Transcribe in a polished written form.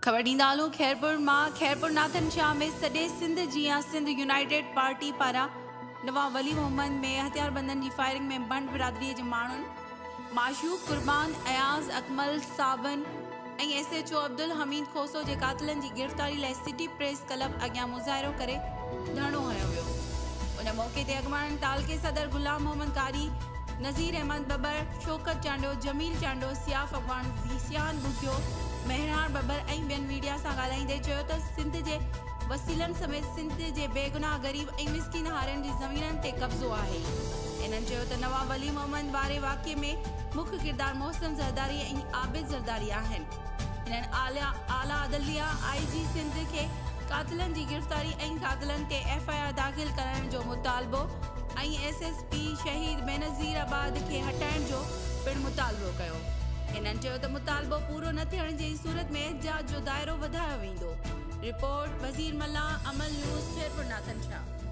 खबर ॾींदा हलूं खैरपुर नाथन शाह में सॼे सिंध जी सिंध यूनाइटेड पार्टी पारां नवाब वली मोहम्मद में हथियारबंदनि जी फायरिंग में बंड बिरादरीअ जे माण्हुनि माशूक कुर्बान अयाज़ अकमल साबन ऐं SHO अब्दुल हमीद खोसो जे कातिलनि जी गिरफ़्तारी लाइ सिटी प्रेस क्लब अॻियां मुज़ाहिरो करे धरणो हयो वियो। उन मौक़े ते अॻवाननि तालके सदर गुलाम मोहम्मद कारी, नज़ीर अहमद बबर, शौकत चांडो, जमील चांडो, सियाफ अफ़गान, ज़ीसियान बुग्यो, मेहरार बबर ऐं ॿियनि मीडिया सां ॻाल्हाईंदे चयो त सिंध जे वसीलनि समेत सिंध जे बेगुनाह गरीब ऐं मिसकिन हारियुनि जी ज़मीननि ते कब्ज़ो आहे। इन्हनि चयो त नवाब वली मोहम्मद वारे वाक़िए में मुख्य किरदार मोहसिन ज़रदारी ऐं आबिद ज़रदारी आहिनि। इन्हनि आला अदलिया IG सिंध खे कातिलनि जी गिरफ़्तारी ऐं कातिलनि ते FIR दाख़िल करण जो मुतालबो ऐं SSP शहीद बेनज़ीर आबाद खे हटाइण जो पिणु मुतालबो कयो। इन्हनि चयो त मुतालबो पूरो न थियण जी सूरत में एहतिजाज जो दाइरो वधायो वेंदो। रिपोर्ट वज़ीर मल्ला, अमल न्यूज़, खैरपुर नाथन शाह।